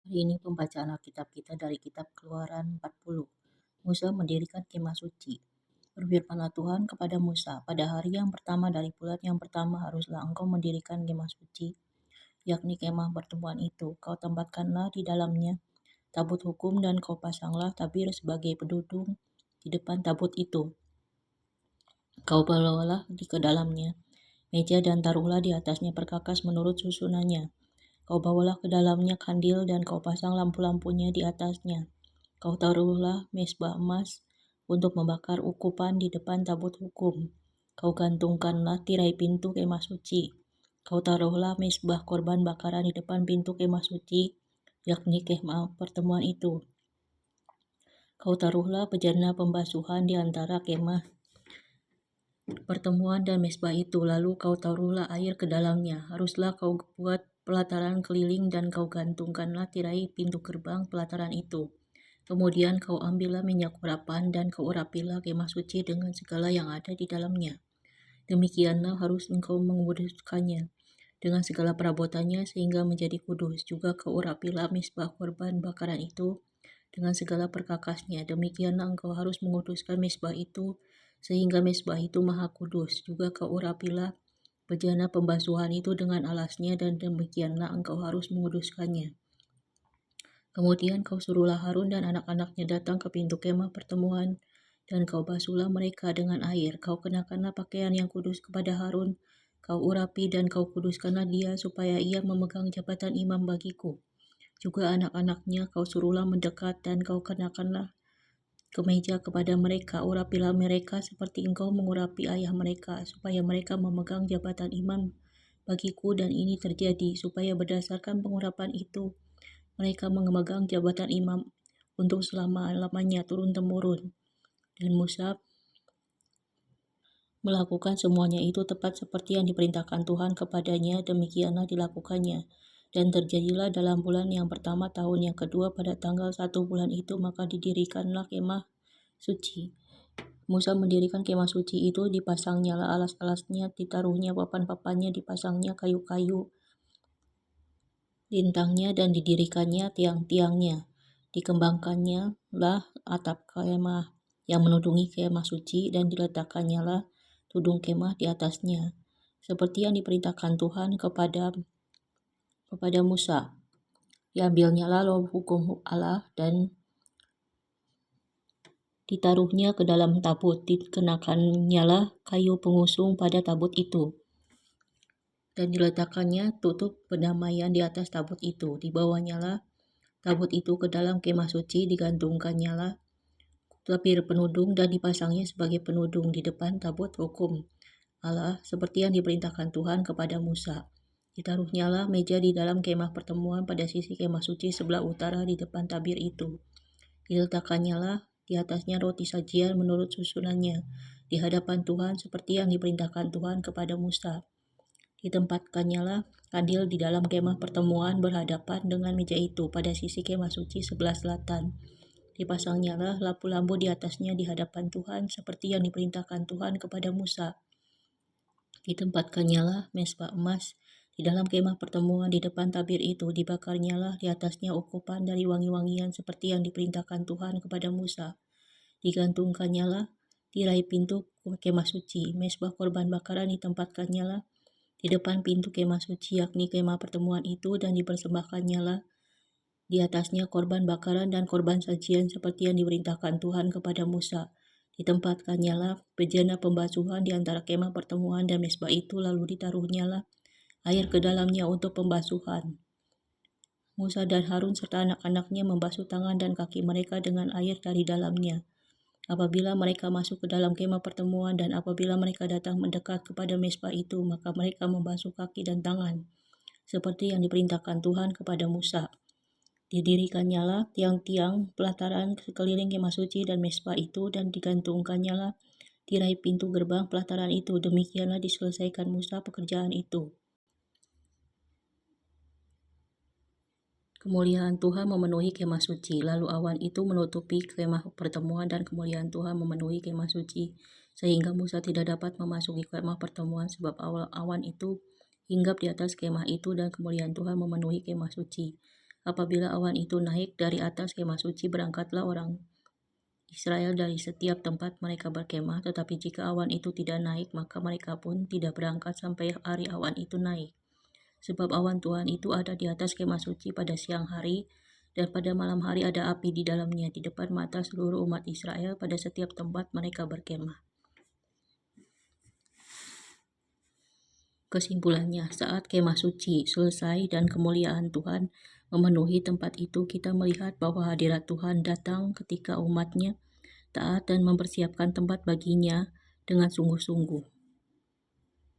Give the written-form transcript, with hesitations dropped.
Hari ini pembacaan Alkitab kita dari kitab Keluaran 40. Musa mendirikan kemah suci. Berfirmanlah Tuhan kepada Musa, pada hari yang pertama dari bulan yang pertama haruslah engkau mendirikan kemah suci, yakni kemah pertemuan itu. Kau tempatkanlah di dalamnya tabut hukum dan kau pasanglah tabir sebagai pendudung di depan tabut itu. Kau bawalah ke dalamnya meja dan taruhlah di atasnya perkakas menurut susunannya. Kau bawalah ke dalamnya kandil dan kau pasang lampu-lampunya di atasnya. Kau taruhlah mezbah emas untuk membakar ukupan di depan tabut hukum. Kau gantungkanlah tirai pintu kemah suci. Kau taruhlah mezbah korban bakaran di depan pintu kemah suci, yakni kemah pertemuan itu. Kau taruhlah bejana pembasuhan di antara kemah pertemuan dan mezbah itu, lalu kau taruhlah air ke dalamnya. Haruslah kau buat pelataran keliling dan kau gantungkanlah tirai pintu gerbang pelataran itu. Kemudian kau ambillah minyak urapan dan kau urapilah kemah suci dengan segala yang ada di dalamnya. Demikianlah harus engkau menguduskannya dengan segala perabotannya sehingga menjadi kudus. Juga kau urapilah mezbah korban bakaran itu dengan segala perkakasnya. Demikianlah engkau harus menguduskan mezbah itu sehingga mezbah itu maha kudus. Juga kau urapilah bejana pembasuhan itu dengan alasnya dan demikianlah engkau harus menguduskannya. Kemudian kau suruhlah Harun dan anak-anaknya datang ke pintu kemah pertemuan dan kau basuhlah mereka dengan air. Kau kenakanlah pakaian yang kudus kepada Harun. Kau urapi dan kau kuduskanlah dia supaya ia memegang jabatan imam bagiku. Juga anak-anaknya kau suruhlah mendekat dan kau kenakanlah kemeja kepada mereka. Urapilah mereka seperti engkau mengurapi ayah mereka, supaya mereka memegang jabatan imam bagiku. Dan ini terjadi supaya berdasarkan pengurapan itu mereka memegang jabatan imam untuk selama-lamanya turun-temurun. Dan Musa melakukan semuanya itu tepat seperti yang diperintahkan Tuhan kepadanya, demikianlah dilakukannya. Dan terjadilah dalam bulan yang pertama tahun yang kedua pada tanggal 1 bulan itu, maka didirikanlah kemah suci. Musa mendirikan kemah suci itu, dipasangnyalah alas-alasnya, ditaruhnya papan-papannya, dipasangnya kayu-kayu lintangnya dan didirikannya tiang-tiangnya. Dikembangkannya lah atap kemah yang menudungi kemah suci dan diletakkannya lah tudung kemah di atasnya, seperti yang diperintahkan Tuhan kepada Musa. Diambilnya lah loh hukum Allah dan ditaruhnya ke dalam tabut, dikenakannya lah kayu pengusung pada tabut itu, dan diletakkannya tutup pendamaian di atas tabut itu. Dibawanya lah tabut itu ke dalam kemah suci, digantungkannya lah tabir penudung dan dipasangnya sebagai penudung di depan tabut hukum Allah, seperti yang diperintahkan Tuhan kepada Musa. Ditaruhnya lah meja di dalam kemah pertemuan pada sisi kemah suci sebelah utara di depan tabir itu. Diletakkannya lah di atasnya roti sajian menurut susunannya di hadapan Tuhan seperti yang diperintahkan Tuhan kepada Musa. Ditempatkannya lah kandil di dalam kemah pertemuan berhadapan dengan meja itu pada sisi kemah suci sebelah selatan. Dipasangnya lah lampu-lampu di atasnya di hadapan Tuhan seperti yang diperintahkan Tuhan kepada Musa. Ditempatkannya lah mezbah emas di dalam kemah pertemuan di depan tabir itu. Dibakarnya lah di atasnya ukupan dari wangi-wangian seperti yang diperintahkan Tuhan kepada Musa. Digantungkannya lah tirai pintu kemah suci. Mezbah korban bakaran ditempatkannya lah di depan pintu kemah suci, yakni kemah pertemuan itu, dan dipersembahkannya lah di atasnya korban bakaran dan korban sajian seperti yang diperintahkan Tuhan kepada Musa. Ditempatkannya lah bejana pembasuhan di antara kemah pertemuan dan mezbah itu, lalu ditaruhnya lah air ke dalamnya untuk pembasuhan. Musa dan Harun serta anak-anaknya membasuh tangan dan kaki mereka dengan air dari dalamnya apabila mereka masuk ke dalam kemah pertemuan, dan apabila mereka datang mendekat kepada mezbah itu, maka mereka membasuh kaki dan tangan seperti yang diperintahkan Tuhan kepada Musa. Didirikannya lah tiang-tiang pelataran sekeliling kemah suci dan mezbah itu, dan digantungkannya lah tirai pintu gerbang pelataran itu. Demikianlah diselesaikan Musa pekerjaan itu. Kemuliaan Tuhan memenuhi kemah suci, lalu awan itu menutupi kemah pertemuan dan kemuliaan Tuhan memenuhi kemah suci, sehingga Musa tidak dapat memasuki kemah pertemuan sebab awan itu hinggap di atas kemah itu dan kemuliaan Tuhan memenuhi kemah suci. Apabila awan itu naik dari atas kemah suci, berangkatlah orang Israel dari setiap tempat mereka berkemah, tetapi jika awan itu tidak naik, maka mereka pun tidak berangkat sampai hari awan itu naik. Sebab awan Tuhan itu ada di atas kemah suci pada siang hari, dan pada malam hari ada api di dalamnya, di depan mata seluruh umat Israel pada setiap tempat mereka berkemah. Kesimpulannya, saat kemah suci selesai dan kemuliaan Tuhan memenuhi tempat itu, kita melihat bahwa hadirat Tuhan datang ketika umatnya taat dan mempersiapkan tempat baginya dengan sungguh-sungguh.